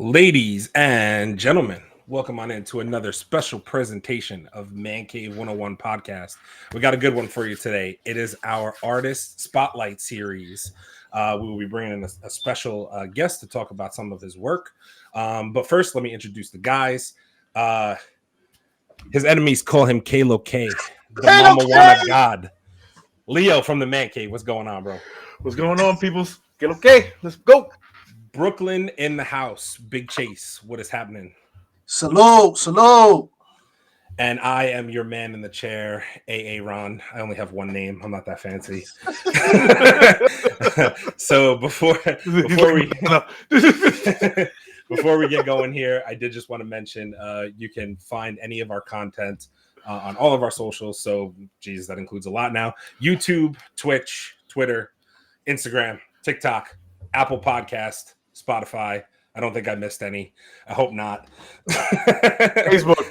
Ladies and gentlemen, welcome on into another special presentation of Man Cave 101 podcast. We got a good one for you today. It is our artist spotlight series. We will be bringing in a special guest to talk about some of his work. But first, let me introduce the guys. His enemies call him Kalo K, the Mama Wana God. Leo from the Man Cave. What's going on, bro? What's going on, peoples? Get okay. Let's go. Brooklyn in the house. Big Chase. What is happening? Salute. And I am your man in the chair, AA Ron. I only have one name. I'm not that fancy. So before we get going here, I did just want to mention you can find any of our content on all of our socials. So, geez, that includes a lot now. YouTube, Twitch, Twitter, Instagram, TikTok, Apple Podcast, Spotify. I don't think I missed any. I hope not. Facebook.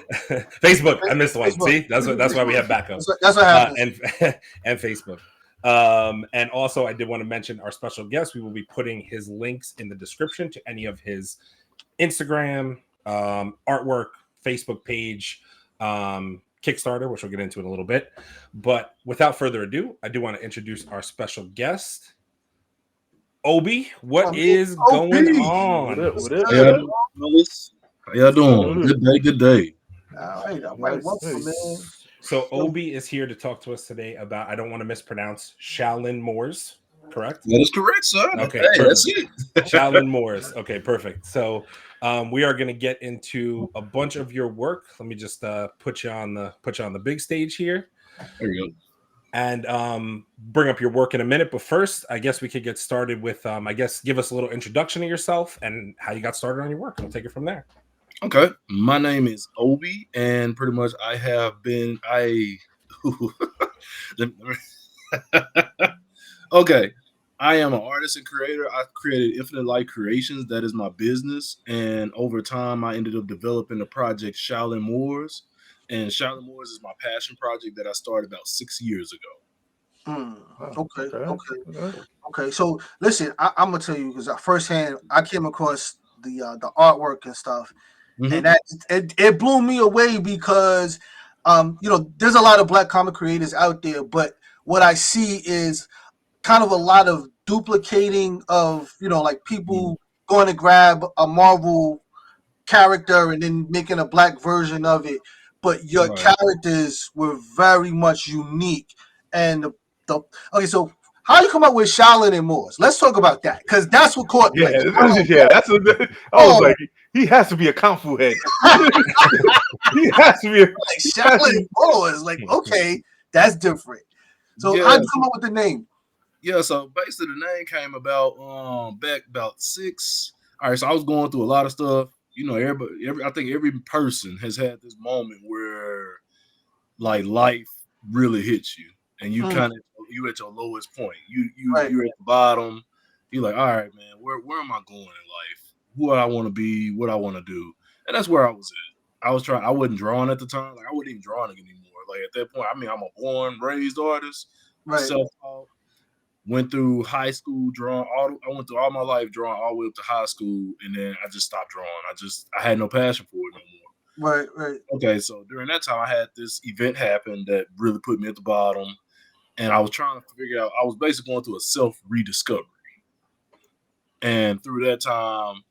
I missed one. See, that's why we have backup. That's what happens. And Facebook. And also, I did want to mention our special guest. We will be putting his links in the description to any of his Instagram, artwork, Facebook page, Kickstarter, which we'll get into in a little bit. But without further ado, I do want to introduce our special guest. Obi, what is going on? What up? How y'all doing? Good day. All right. Welcome, man. So Obi is here to talk to us today about, I don't want to mispronounce, Shaolin Moorz, correct? That is correct, sir. Okay, hey, that's it. Shaolin Moorz. Okay, perfect. So we are going to get into a bunch of your work. Let me just put you on the big stage here. There you go. And bring up your work in a minute. But first, I guess we could get started with, give us a little introduction to yourself and how you got started on your work. We'll take it from there. Okay. My name is Obi, and pretty much I have been, okay. I am an artist and creator. I created Infinite Light Creations. That is my business. And over time, I ended up developing the project Shaolin Moorz. And Shaolin Moorz is my passion project that I started about 6 years ago. Okay. So listen, I'm gonna tell you because firsthand I came across the artwork and stuff, and that it blew me away because there's a lot of Black comic creators out there, but what I see is kind of a lot of duplicating of like people going to grab a Marvel character and then making a Black version of it. But your characters were very much unique. And so how you come up with Shaolin and Moorz? Let's talk about that because that's what caught me. Like he has to be a kungfu head. He has to be like Shaolin and Moorz. Like, okay, that's different. So how'd you come up with the name? Yeah, so basically the name came about back about 6. All right, so I was going through a lot of stuff. I think every person has had this moment where like life really hits you and you you at your lowest point. You're at the bottom. You're like, all right, man, where am I going in life? Who I want to be, what I want to do. And that's where I was at. I wasn't drawing at the time. Like I wasn't even drawing anymore. Like at that point, I'm a born, raised artist, self-taught. Went through high school drawing. I went through all my life drawing all the way up to high school, and then I just stopped drawing. I had no passion for it no more. Right. Okay, so during that time, I had this event happen that really put me at the bottom, and I was trying to figure out. I was basically going through a self-rediscovery, and through that time,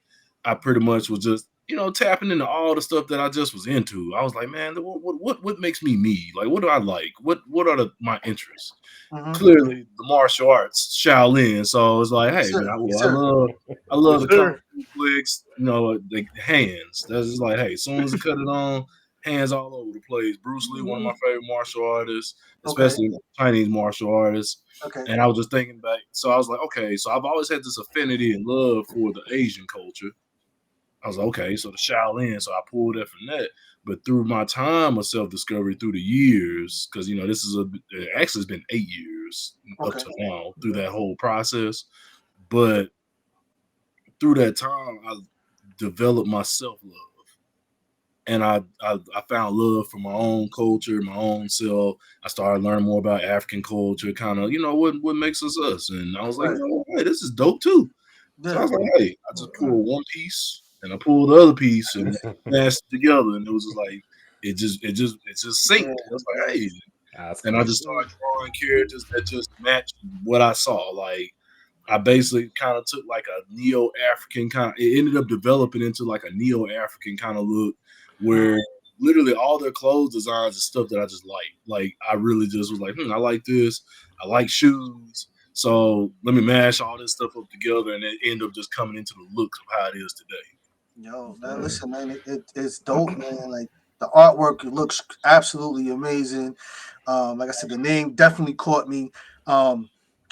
I pretty much was just tapping into all the stuff that I just was into. I was like, man, what makes me? Like, what do I like? What are my interests? Clearly, the martial arts, Shaolin. So it's like, hey, man, I love the kung fu flicks. The hands. That's just like, hey, as soon as I cut it on, hands all over the place. Bruce Lee, one of my favorite martial artists, especially Chinese martial artists. Okay. And I was just thinking back. So I was like, okay, so I've always had this affinity and love for the Asian culture. I was like, okay, so the Shaolin, so I pulled that from that. But through my time of self-discovery through the years, because, it's been 8 years up to now through that whole process. But through that time, I developed my self-love. And I found love for my own culture, my own self. I started learning more about African culture, kind of, what makes us us. And I was like, hey, this is dope too. So I was like, hey, I just pulled one piece and I pulled the other piece and mashed it together, and it was just like it just synced. Yeah. I was like, hey, That's and cool. I just started drawing characters that just matched what I saw. Like I basically kind of took like a neo-African kind. It ended up developing into like a neo-African kind of look, where literally all their clothes designs and stuff that I just like. Like I really just was like, I like this. I like shoes. So let me mash all this stuff up together, and it end up just coming into the look of how it is today. Yo, man, listen, man, it's dope, man. Like the artwork, it looks absolutely amazing. Like I said, the name definitely caught me.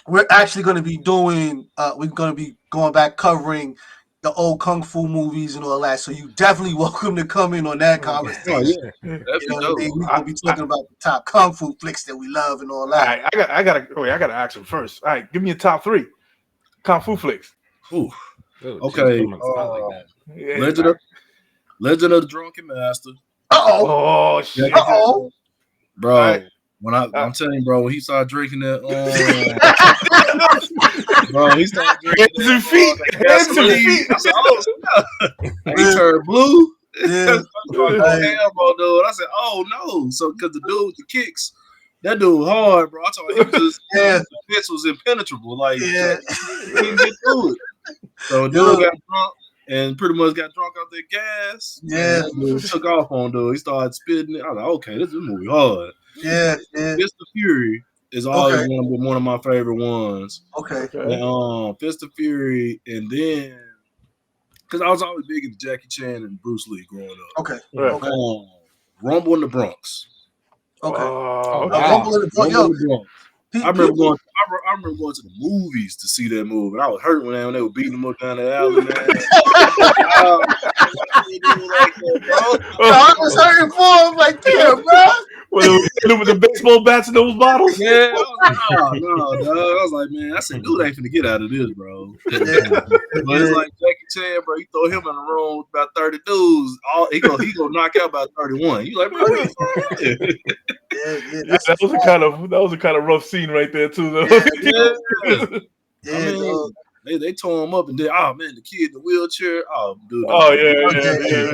We're actually going to be doing, we're going to be going back covering the old kung fu movies and all that. So you definitely welcome to come in on that conversation. Oh, yeah. You know what I mean? We're going to be talking about the top kung fu flicks that we love and all that. I gotta ask him first. All right, give me a top 3 kung fu flicks. Ooh. Ooh, Okay, geez, like that. Yeah, Legend of the Drunken Master. Oh shit! Bro. Right. When I'm telling you, bro, when he started drinking that, bro, he started drinking that. I said, oh, he turned blue. Yeah. I said, oh no. So because the dude with the kicks, that dude was hard, bro. I told him his fist was impenetrable. Like he didn't get through it. So dude got drunk and pretty much got drunk off that gas. Yeah. Dude took off on dude. He started spitting it. I was like, okay, this movie hard. Yeah. Fist of Fury is always one of my favorite ones. Okay. And, Fist of Fury, and then because I was always big into Jackie Chan and Bruce Lee growing up. Okay. Rumble in the Bronx. Okay. Oh, Rumble in the Bronx. Yo, I remember going to the movies to see that movie. I was hurt when they were beating him up down the alley, man. I was hurting for him, like, damn, bro. With the baseball bats in those bottles. Yeah, I was like, no, dog. I was like, man, I said, dude ain't finna get out of this, bro. But it's like Jackie Chan, bro. You throw him in a room with about 30 dudes, he go knock out about 31. You like, bro, what the that was a kind of rough scene right there too, though. I mean, they tore him up and then, oh man, the kid in the wheelchair. Oh, dude. Yeah.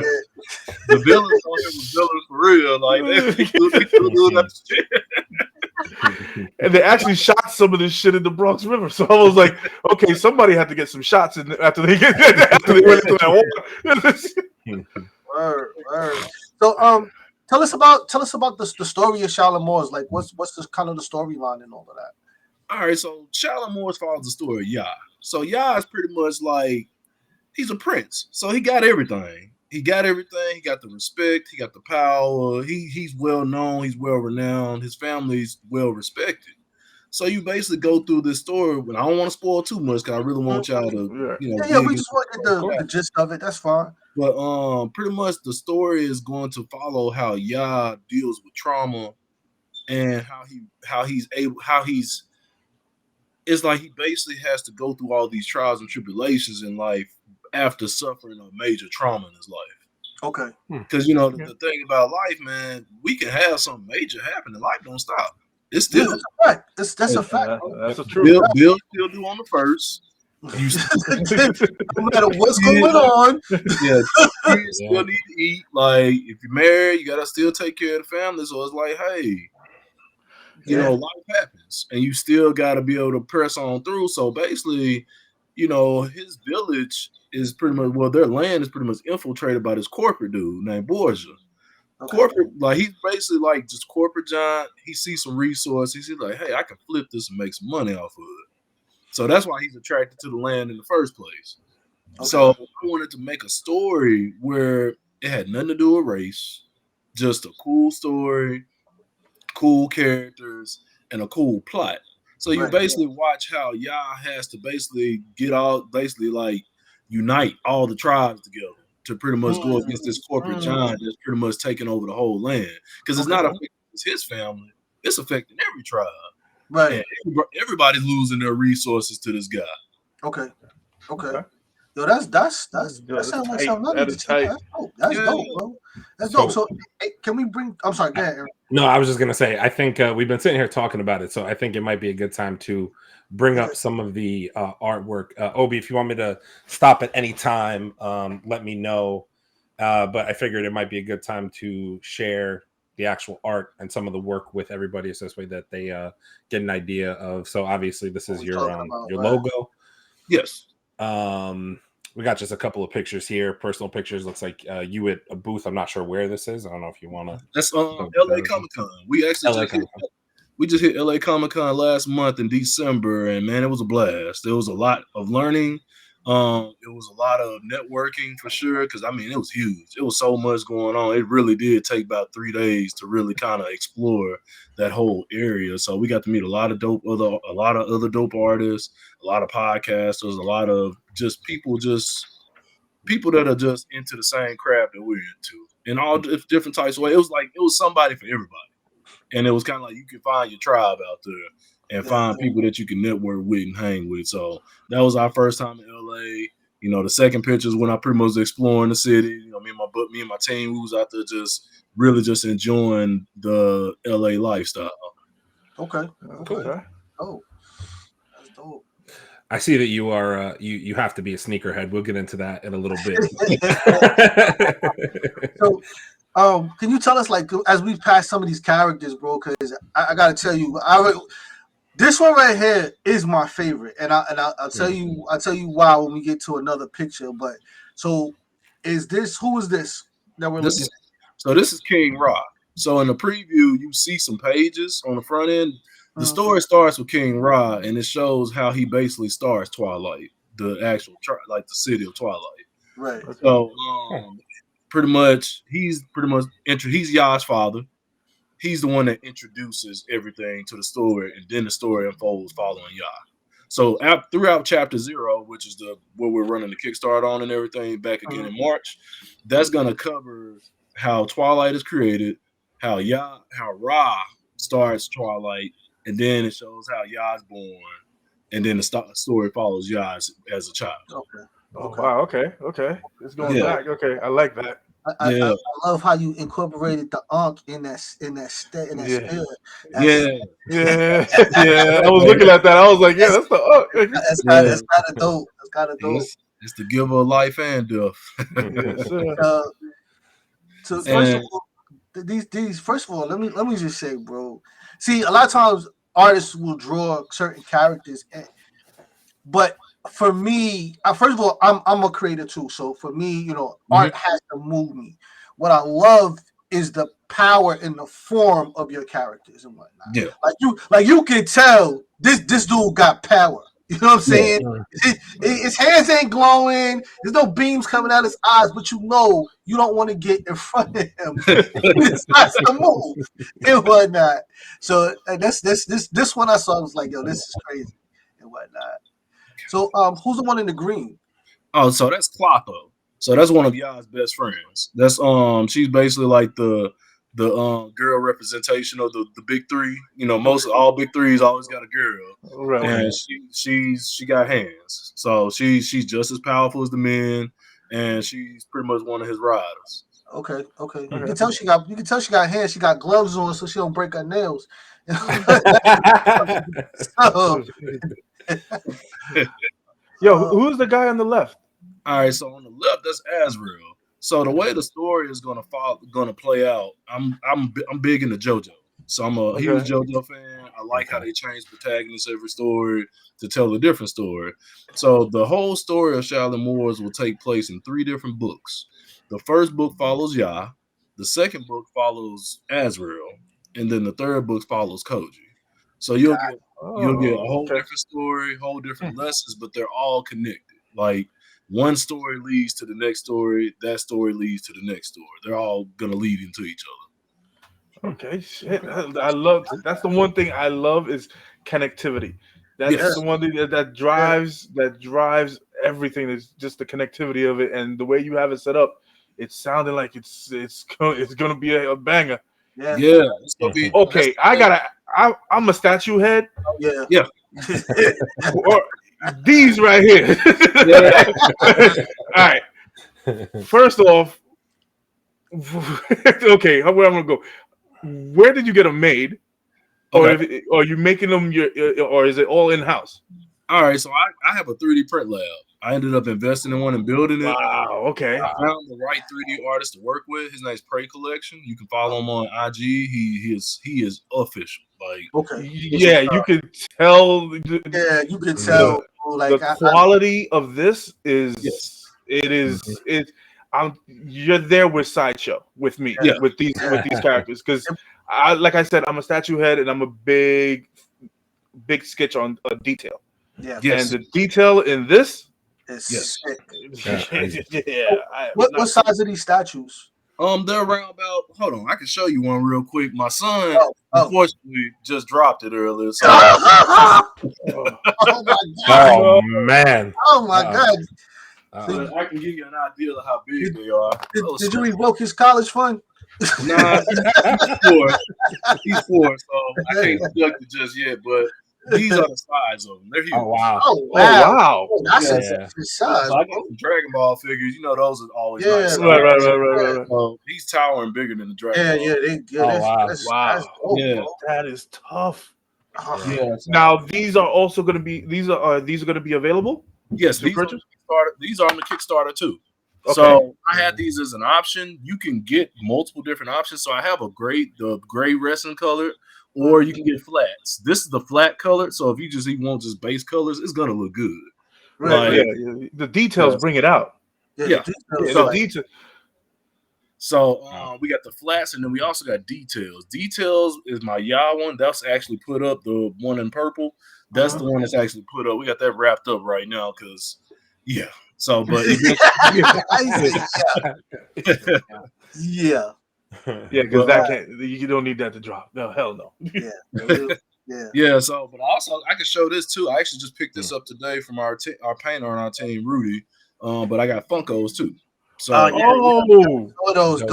The villains on him was villains for real. Like and they actually shot some of this shit in the Bronx River. So I was like, okay, somebody had to get some shots in after they went into that water. Word. So tell us about the story of Shaolin Moorz. Like what's the kind of the storyline and all of that? All right, so Shaolin Moorz follows the story of Ya. So Ya is pretty much like he's a prince. So he got everything. He got the respect. He got the power. He's well known. He's well renowned. His family's well respected. So you basically go through this story. And I don't want to spoil too much because I really want y'all to, we just want to get the gist of it. That's fine. But pretty much the story is going to follow how Ya deals with trauma and it's like he basically has to go through all these trials and tribulations in life after suffering a major trauma in his life. Okay. Because, the thing about life, man, we can have something major happen and life don't stop. It's still that's a fact. That's a fact. That's a true. Bill still do on the first. No matter what's going on. You still need to eat. Like, if you're married, you got to still take care of the family. So it's like, hey, life happens and you still got to be able to press on through. So basically, his village is pretty much, their land is pretty much infiltrated by this corporate dude named Borgia. Okay. Corporate, like he's basically like just corporate giant. He sees some resources. He's like, hey, I can flip this and make some money off of it. So that's why he's attracted to the land in the first place. Okay. So I wanted to make a story where it had nothing to do with race, just a cool story, cool characters, and a cool plot. So you basically watch how Ya has to basically unite all the tribes together to pretty much go against this corporate giant that's pretty much taking over the whole land. Because it's not affecting his family, it's affecting every tribe. Right. And everybody's losing their resources to this guy. Okay. Yo, that sounds like something. That is tight. That's dope, bro. That's dope. So, hey, can we bring? I'm sorry. Go ahead, Eric. No, I was just gonna say, I think we've been sitting here talking about it, so I think it might be a good time to bring up some of the artwork. Obi, if you want me to stop at any time, let me know. But I figured it might be a good time to share the actual art and some of the work with everybody, so this way that they get an idea of. So obviously, this is your logo. Yes. We got just a couple of pictures here, personal pictures. Looks like you at a booth. I'm not sure where this is. I don't know if you want to. That's LA Comic Con. We actually just hit LA Comic Con last month in December, and man, it was a blast. There was a lot of learning. It was a lot of networking for sure, because I mean it was huge. It was so much going on. It really did take about 3 days to really kind of explore that whole area. So we got to meet a lot of other dope artists, a lot of podcasters, a lot of just people that are just into the same craft that we're into in all different types of ways. It was somebody for everybody, and it was kind of like you can find your tribe out there and find people that you can network with and hang with. So that was our first time in LA. You know, the second picture is when I pretty much was exploring the city. You know, me and my team, we was out there just really just enjoying the LA lifestyle. Okay. Cool. Oh, that's dope. I see that you are you have to be a sneakerhead. We'll get into that in a little bit. So, can you tell us, like, as we pass some of these characters, bro? Because I gotta tell you, this one right here is my favorite, and I'll tell you why when we get to another picture. But so, who is this that we're looking at? So this is King Ra. So in the preview, you see some pages on the front end. The story starts with King Ra, and it shows how he basically starts Twilight, the actual like the city of Twilight. Right. So pretty much he's Ya's father. He's the one that introduces everything to the story, and then the story unfolds following Ya. So throughout chapter 0, which is where we're running the Kickstarter on and everything back again in March, that's gonna cover how Twilight is created, how Ra starts Twilight, and then it shows how Ya's born, and then the story follows Ya as a child. Okay. Oh, wow. Okay. It's going back. Okay, I like that. I love how you incorporated the Ankh in that spirit. Yeah. I was looking at that. I was like, that's the Ankh. That's kind of dope. That's kind of dope. It's the giver of life and death. Yes, so first of all, let me just say, bro. See, a lot of times artists will draw certain characters, but for me, first of all, I'm a creator too. So for me, art has to move me. What I love is the power in the form of your characters and whatnot. Yeah, like you can tell this dude got power. You know what I'm saying? His hands ain't glowing. There's no beams coming out his eyes, but you don't want to get in front of him. It's not to move and whatnot. So this one I saw, I was like, yo, this is crazy and whatnot. So who's the one in the green? Oh, so that's Clotho. So that's one of Ya's best friends. That's she's basically like the girl representation of the big three. Most of all big threes always got a girl, right? And she got hands, so she's just as powerful as the men, and she's pretty much one of his riders. Okay. You can tell she got hands. She got gloves on, so she don't break her nails. Yo, who's the guy on the left? All right, so on the left, that's Azrael. So the way the story is gonna play out, I'm big into JoJo. So I'm a huge JoJo fan. I like how they change protagonists every story to tell a different story. So the whole story of Shaolin Moorz will take place in 3 different books. The first book follows Ya, the second book follows Azrael, and then the third book follows Koji. So you'll get a whole different story, whole different lessons, but they're all connected. Like one story leads to the next story, that story leads to the next story. They're all gonna lead into each other. Okay, shit. I love that's the one thing I love is connectivity. That's the one thing that drives everything. Is just the connectivity of it and the way you have it set up. It's sounding like it's gonna be a banger. Yeah. It's gonna be, okay, I'm a statue head. Yeah. Or these right here. All right. First off, okay, where I'm gonna go. where did you get them made? Or Okay. are you making them or is it all in house? All right, so I have a 3D print lab. I ended up investing in one and building it. Wow. Okay. I found the right 3D artist to work with. His name's Prey Collection. You can follow him on IG. He is official. Like, Okay. Yeah, you can tell. Yeah, you can tell. Like the quality of this is. Yes. It is. You're there with Sideshow with me. Yeah. With these characters because like I said, I'm a statue head and I'm a big sketch on detail. Yeah. Yes. And the detail in this is Yes. sick. Yeah. What size are these statues? They're around about. Hold on, I can show you one real quick. My son, unfortunately, just dropped it earlier. So. Oh my god! Oh man! Oh my god! I can give you an idea of how big they are. Did you revoke his college fund? Nah, he's 4, so I can't deduct it just yet. But these are the size of them. They're huge. Oh wow! Oh wow! Oh, That's Yeah. a size. So I got some Dragon Ball figures. You know, those are always Yeah. nice. Right. So he's towering bigger than the Dragon Ball. wow. That's Wow. dope, bro. That is tough. Yeah. Now these are also going to be these are going to be available. Yes, to these are, purchase? these are on the Kickstarter too. Okay. So I had these as an option. You can get multiple different options. So I have the gray wrestling color, or you can get flats. This is the flat color. So if you just want just base colors, it's gonna look good. Right. Yeah. The details bring it out. Yeah. The details. So we got the flats, and then we also got details. Details is my one. That's actually put up. The one in purple. That's the one that's actually put up. We got that wrapped up right now because, yeah. So, but yeah. Because that can't. You don't need that to drop. No, hell no. Yeah. So, but also I can show this too. I actually just picked this up today from our painter on our team, Rudy. But I got Funkos too. So, those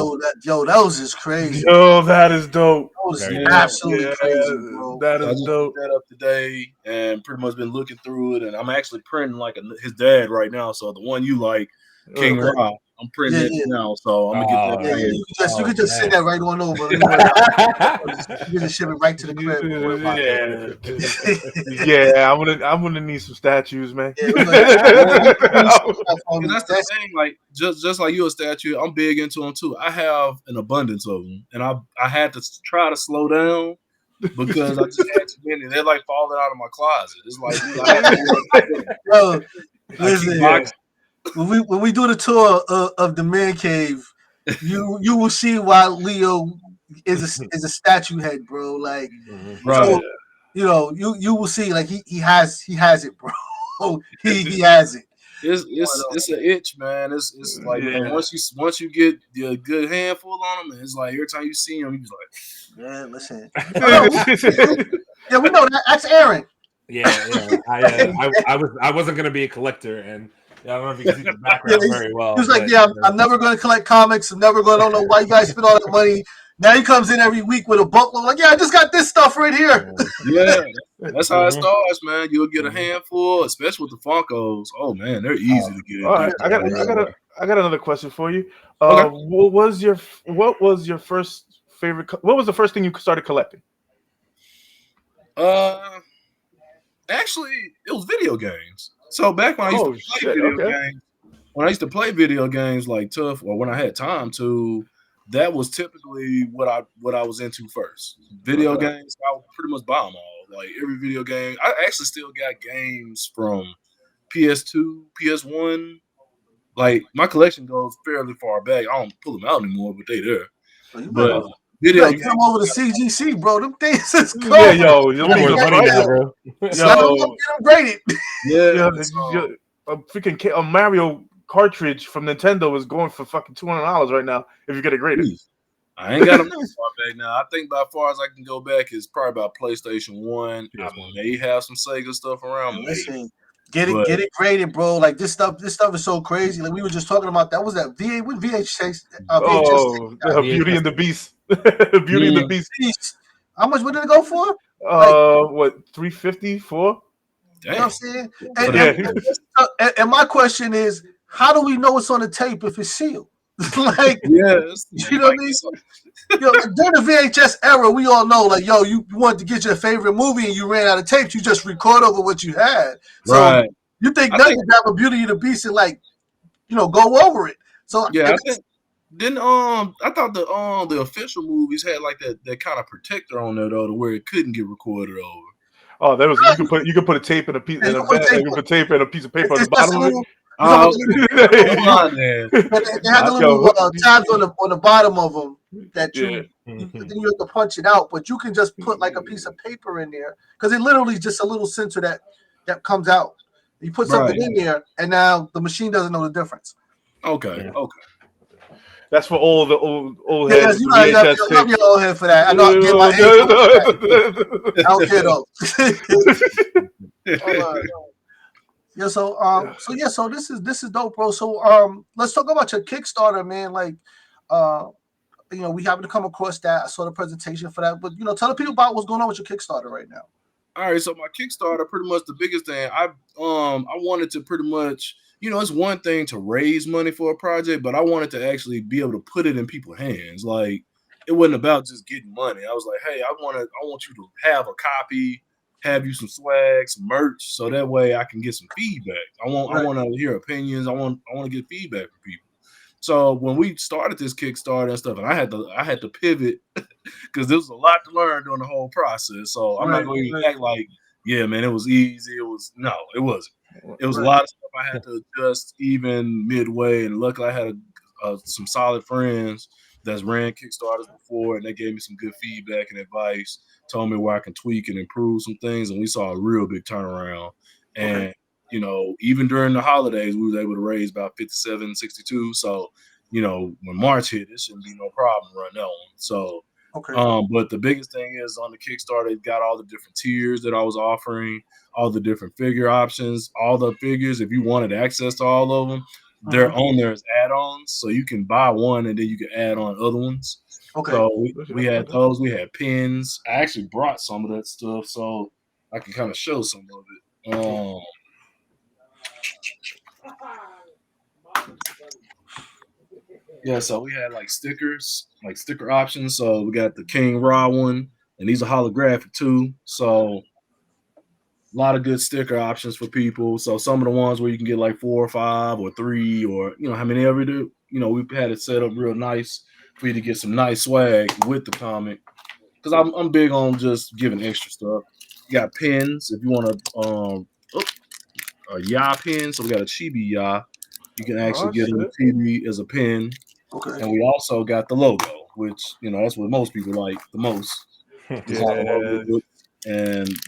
those is crazy. Yo, that is dope. Those is absolutely crazy, bro. That is dope. That up today and pretty much been looking through it, and I'm actually printing like his dad right now. So the one you like, King Ra, I'm printing it now. So I'm gonna get that. You could just send that right on over. You can ship it right to the crib. I'm gonna need some statues, man. That's the thing. Like just like you a statue, I'm big into them too. I have an abundance of them, and I had to try to slow down because I just had too many. They're like falling out of my closet. It's like, listen. When we do the tour of the man cave, you will see why Leo is a statue head, bro. Like, so, you will see like he has it, bro. he has it. It's an itch, man. It's like man, once you get a good handful on them, it's like every time you see him, you just like, man, listen. Yeah, we know that. That's Aaron. Yeah. I wasn't gonna be a collector, and I don't know if you can see the background very well. He was like, I'm never going to collect comics. I'm never going to. I don't know why you guys spend all that money. Now he comes in every week with a buckload. Like, I just got this stuff right here. Yeah, that's how it starts, man. You'll get a handful, especially with the Funkos. Oh man, they're easy to get. All right, I got another question for you. Okay. What was your first favorite? What was the first thing you started collecting? Actually, it was video games. So back when I used to play games, when I used to play video games like Tough, or when I had time to, that was typically what I was into first. Video games, I would pretty much buy them all. Like every video game, I actually still got games from PS2, PS1. Like my collection goes fairly far back. I don't pull them out anymore, but they there. But video games, come over to CGC, bro. Them things is cool. Yeah, yo, bro. Get them graded. Yeah, a freaking Mario cartridge from Nintendo is going for fucking $200 right now if you get it graded. I ain't got them that far back now. I think by far as I can go back is probably about PlayStation 1. I may have some Sega stuff around. Listen, get it graded, bro. Like this stuff is so crazy. Like we were just talking about that. Was that VA? What VHS? Beauty and the Beast. Beauty and the Beast. How much would it go for? What, $350 for? You know what I'm saying? And my question is, how do we know it's on the tape if it's sealed? Like, Yes, you know what I mean? Yo, like during the VHS era, we all know, like, yo, you wanted to get your favorite movie and you ran out of tapes, you just record over what you had. So right. you think I nothing think, about Beauty and the Beast and like, go over it. So yeah, I think. Then I thought the official movies had like that kind of protector on there though, to where it couldn't get recorded over. Oh, there was you could put a tape in a piece Yeah, in you a can put bag, tape you can put tape and a piece of paper on the it's just a bottom of little. Oh, it. They had the little tabs on the bottom of them that Yeah. then you have to punch it out, but you can just put like a piece of paper in there because it literally is just a little sensor that comes out. You put something right. in there, and now the machine doesn't know the difference. Okay, Yeah. okay. That's for all the old Yeah, heads. you with know, VHS you love tapes. your old head for that. I know. I get my age. I don't care though. Yeah. So this is dope, bro. So let's talk about your Kickstarter, man. Like, we happen to come across that. I saw the presentation for that, but tell the people about what's going on with your Kickstarter right now. All right, so my Kickstarter, pretty much the biggest thing I wanted to pretty much, it's one thing to raise money for a project, but I wanted to actually be able to put it in people's hands. Like, it wasn't about just getting money. I was like, hey, I want you to have a copy, have you some swag, some merch, so that way I can get some feedback. I want to hear opinions. I want to get feedback from people. So when we started this Kickstarter and stuff, and I had to pivot because there was a lot to learn during the whole process. So I'm not going to act like, yeah, man, it was easy. It wasn't. It was a lot of stuff I had to adjust even midway. And luckily I had some solid friends that's ran Kickstarters before, and they gave me some good feedback and advice, told me where I can tweak and improve some things. And we saw a real big turnaround. And even during the holidays, we was able to raise about 57, 62. So, when March hit, it shouldn't be no problem to run that one. So, but the biggest thing is on the Kickstarter, it got all the different tiers that I was offering, all the different figure options, all the figures. If you wanted access to all of them, they're on there as add-ons. So you can buy one and then you can add on other ones. Okay. So we had those. We had pins. I actually brought some of that stuff so I can kind of show some of it. Yeah, so we had like stickers, like sticker options. So we got the King Ra one, and these are holographic too. So a lot of good sticker options for people. So some of the ones where you can get like 4 or 5 or 3 or how many ever do. We've had it set up real nice for you to get some nice swag with the comic. Because I'm big on just giving extra stuff. You got pins if you want a Ya pin. So we got a Chibi Ya. You can actually get a Chibi as a pin. Okay. And we also got the logo, which that's what most people like the most. And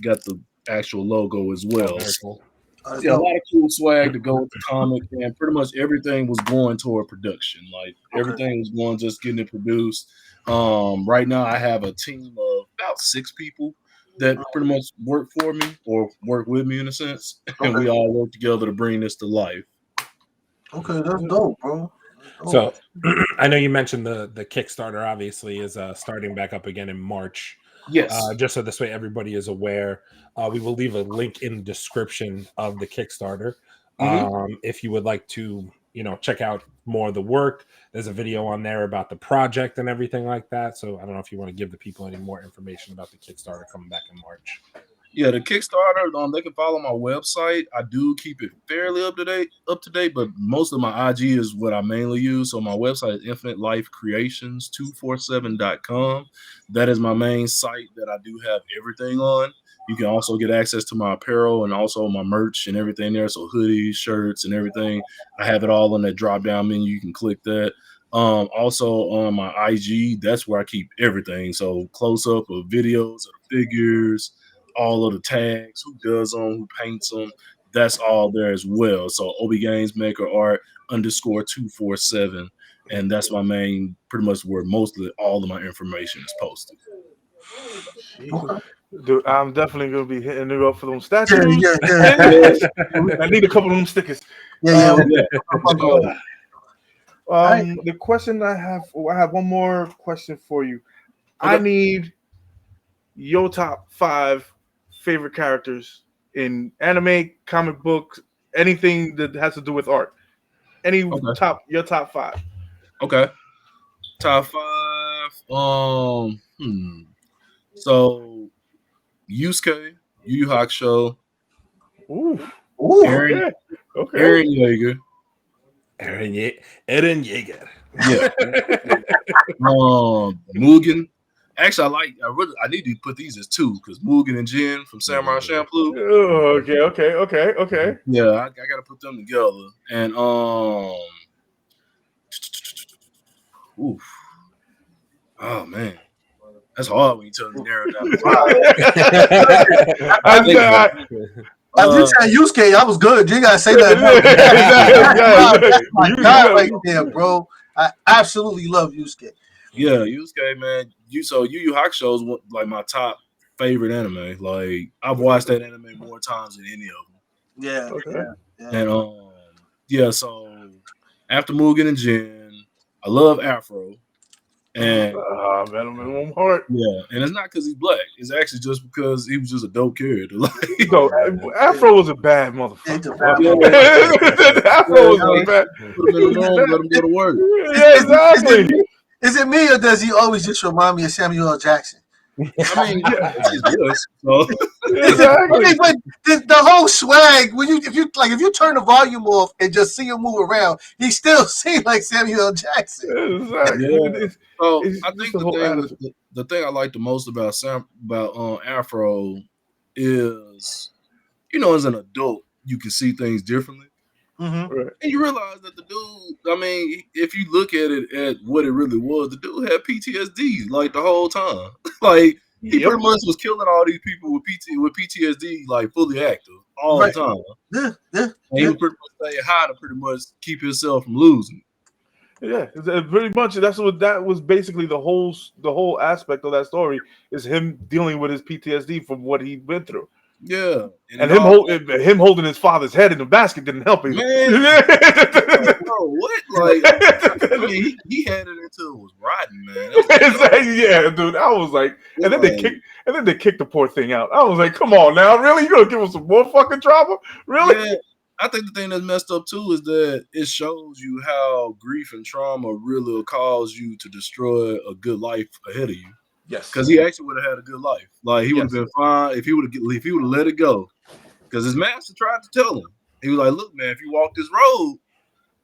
got the actual logo as well. Cool. Yeah, a lot of cool swag to go with the comic, and pretty much everything was going toward production. Like everything was going just getting it produced. Right now I have a team of about 6 people that pretty much work for me or work with me in a sense, and we all work together to bring this to life. Okay, that's dope, bro. So I know you mentioned the Kickstarter obviously is starting back up again in March. Yes. Just so this way everybody is aware, we will leave a link in the description of the Kickstarter. If you would like to, check out more of the work, there's a video on there about the project and everything like that. So I don't know if you want to give the people any more information about the Kickstarter coming back in March. Yeah, the Kickstarter, they can follow my website. I do keep it fairly up to date, but most of my IG is what I mainly use. So my website is infinitelifecreations247.com. That is my main site that I do have everything on. You can also get access to my apparel and also my merch and everything there. So hoodies, shirts, and everything. I have it all on that drop-down menu. You can click that. Also on my IG, that's where I keep everything. So close-up of videos of the figures, all of the tags, who does them, who paints them, that's all there as well. So Obe Games Maker Art _247, and that's my main, pretty much where all of my information is posted. Dude, I'm definitely gonna be hitting you up for those statues. Yeah. I need a couple of them stickers. The question I have one more question for you. Okay. I need your top 5 favorite characters in anime, comic books, anything that has to do with art. Your top 5. Okay. Top 5. So Yusuke, Yu Yu Hakusho, Ooh. Aaron, Okay. Aaron Yeager. Eren Yeager. Yeah. Mugen. Actually, I need to put these as 2 because Mugen and Jin from Samurai Champloo. Okay. Yeah, I gotta put them together. And oof. Oh man. That's hard when you tell them to narrow down the As you said Yusuke, I was good. You gotta say that. That's my guy right there, bro. I absolutely love Yusuke. Yeah, Yusuke, man. Yu Yu Hakusho is like my top favorite anime. Like I've watched that anime more times than any of them. Yeah. Okay. And so after Mugen and Jin, I love Afro. And man, I'm in one heart. Yeah, and it's not because he's black. It's actually just because he was just a dope character. Afro was a bad motherfucker. Afro was a bad. Put him in the room, let him go to work. Yeah, exactly. Is it me or does he always just remind me of Samuel L. Jackson? I mean, his voice. So. Exactly. But the whole swag, if you turn the volume off and just see him move around, he still seems like Samuel L. Jackson. Exactly. Yeah. So I think the thing I like the most about Afro is, as an adult, you can see things differently. Mm-hmm. Right. And you realize that the dude, I mean, if you look at it at what it really was, the dude had PTSD like the whole time. Like he pretty much was killing all these people with PTSD, like fully active all the time. Yeah. And he would pretty much stay high to pretty much keep himself from losing. Yeah, pretty much. That was basically the whole aspect of that story is him dealing with his PTSD from what he went through. Yeah, and him holding his father's head in the basket didn't help him. Man, bro, what? Like, I mean, he had it until it was rotten, man. Yeah, dude. I was like, and then they kicked the poor thing out. I was like, come on now, really? You gonna give him some more fucking trauma? Really? Yeah. I think the thing that's messed up too is that it shows you how grief and trauma really will cause you to destroy a good life ahead of you. Yes, because he actually would have had a good life. Like he would have been fine if he would have let it go. Because his master tried to tell him, he was like, "Look, man, if you walk this road,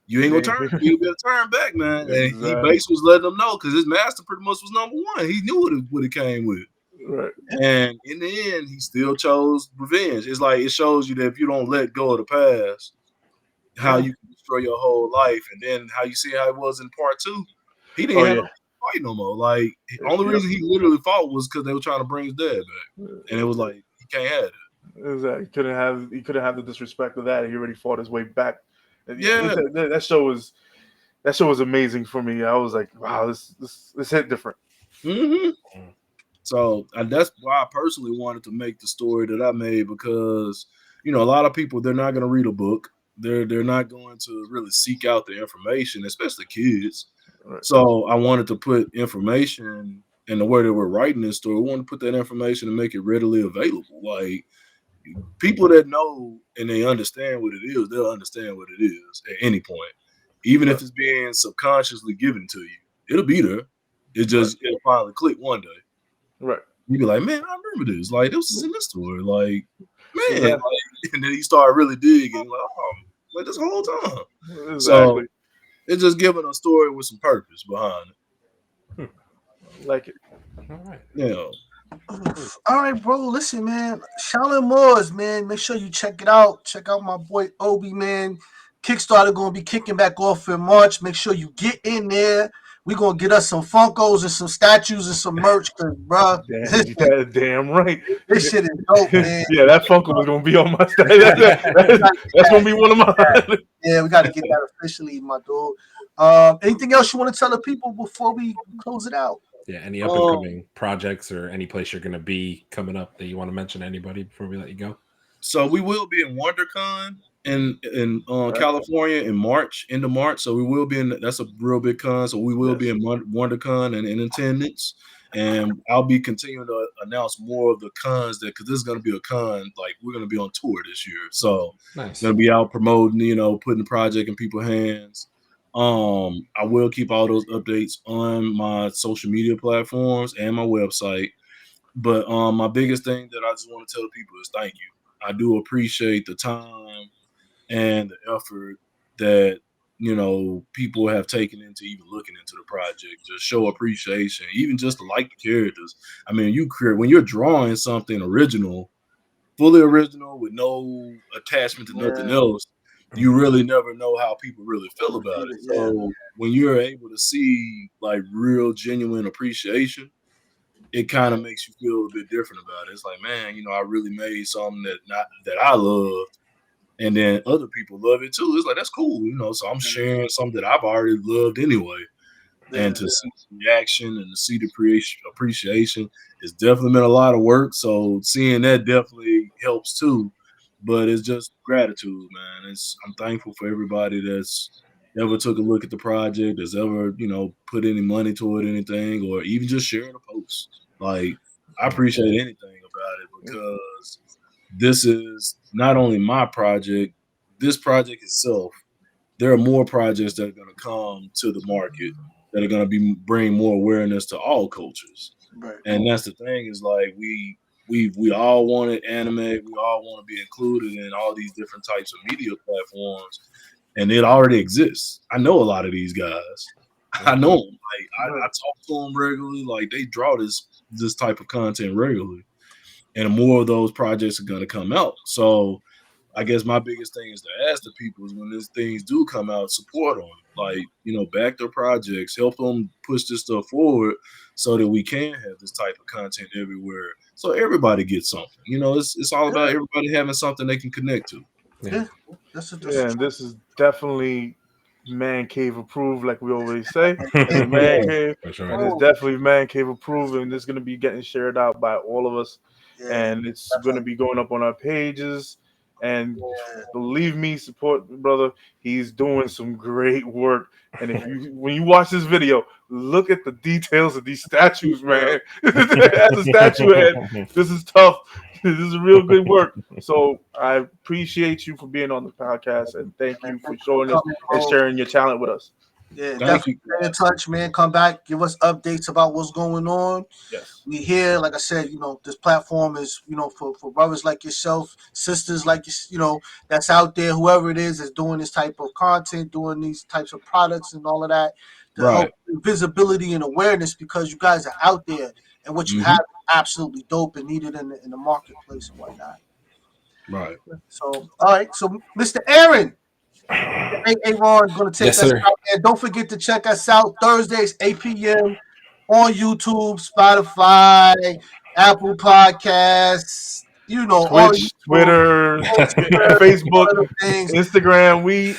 you ain't gonna turn. You better turn back, man." And he basically was letting him know because his master pretty much was number one. He knew what it came with. Right. And in the end, he still chose revenge. It's like it shows you that if you don't let go of the past, how you can destroy your whole life. And then how you see how it was in part 2. He didn't have no fight no more. Like the only reason he literally fought was because they were trying to bring his dad back. And it was like he can't have it. Exactly. He couldn't have the disrespect of that. He already fought his way back. Yeah. That show was amazing for me. I was like, wow, this hit different. Mm-hmm. So that's why I personally wanted to make the story that I made because, a lot of people, they're not going to read a book. They're not going to really seek out the information, especially kids. Right. So I wanted to put information in the way that we're writing this story. We want to put that information and make it readily available. Like people that know and they understand what it is, they'll understand what it is at any point. Even if it's being subconsciously given to you, it'll be there. It'll finally click one day. Right. You be like, man, I remember this. Like, this is in this story. Like, man. Like, and then you start really digging. Like, like this whole time. Exactly. So it's just giving a story with some purpose behind it. Like it. All right. Yeah. All right, bro. Listen, man. Shaolin Moorz, man. Make sure you check it out. Check out my boy Obe, man. Kickstarter going to be kicking back off in March. Make sure you get in there. We're going to get us some Funkos and some statues and some merch, bro. Damn right. This shit is dope, man. Yeah, that Funko was going to be on my statue. That's going to be one of mine. Yeah, we got to get that officially, my dude. Anything else you want to tell the people before we close it out? Yeah, any up and coming projects or any place you're going to be coming up that you want to mention to anybody before we let you go? So we will be in WonderCon in California in March, end of March. So we will be in. That's a real big con. So we will be in WonderCon and in attendance. And I'll be continuing to announce more of the cons because this is going to be a con. Like we're going to be on tour this year, so nice. Going to be out promoting, putting the project in people's hands. I will keep all those updates on my social media platforms and my website. But my biggest thing that I just want to tell people is thank you. I do appreciate the time and the effort that, you know, people have taken into even looking into the project. Just show appreciation, even just to like the characters. I mean, when you're drawing something original, fully original with no attachment to nothing else, you really never know how people really feel about it. So when you're able to see like real genuine appreciation, it kind of makes you feel a bit different about it. It's like, man, you know, I really made something that I love, and then other people love it too. It's like, that's cool, you know. So I'm sharing something that I've already loved anyway. And to see the reaction and to see the appreciation, it's definitely been a lot of work. So seeing that definitely helps too. But it's just gratitude, man. I'm thankful for everybody that's ever took a look at the project, that's ever, you know, put any money toward anything, or even just sharing a post. Like, I appreciate anything about it, because this is not only my project, this project itself. There are more projects that are going to come to the market that are going to bring more awareness to all cultures. Right. And that's the thing, is like we all wanted anime, we all want to be included in all these different types of media platforms, and it already exists. I know a lot of these guys. I know them. Like I talk to them regularly. Like, they draw this type of content regularly, and more of those projects are going to come out. So I guess my biggest thing is to ask the people is, when these things do come out, support them. Like, you know, back their projects, help them push this stuff forward so that we can have this type of content everywhere, so everybody gets something. You know, it's all about everybody having something they can connect to. And this is definitely man cave approved, like we always say. It's man cave, and it's definitely man cave approved, and it's going to be getting shared out by all of us, and it's going to be going up on our pages. And believe me, support brother. He's doing some great work. And when you watch this video, look at the details of these statues, man. As a statue head, this is tough. This is real good work. So I appreciate you for being on the podcast, and thank you for showing us and sharing your talent with us. Yeah, definitely stay in touch, man. Come back, give us updates about what's going on. Yes. We here, like I said, you know, this platform is, you know, for brothers like yourself, sisters like you know, that's out there, whoever it is doing this type of content, doing these types of products and all of that, to help visibility and awareness, because you guys are out there, and what you have is absolutely dope and needed in the marketplace and whatnot. Right. So, all right. So, Mr. Aaron. Hey, Ron, going to take us out there. Don't forget to check us out Thursdays, 8 p.m. on YouTube, Spotify, Apple Podcasts, you know, Twitch, Twitter, Facebook, Instagram. We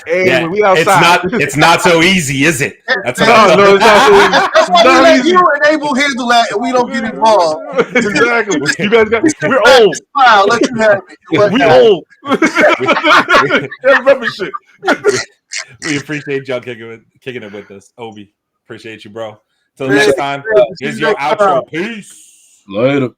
outside. It's not so easy, is it? That's no, it's not so easy. That's why we let you and Abel handle that, and we don't get involved. Exactly. You guys we're old. I'll let you have it. We old. Remember shit. We appreciate y'all kicking it with us. Obi, appreciate you, bro. Till next time, here's your outro. Peace. Later.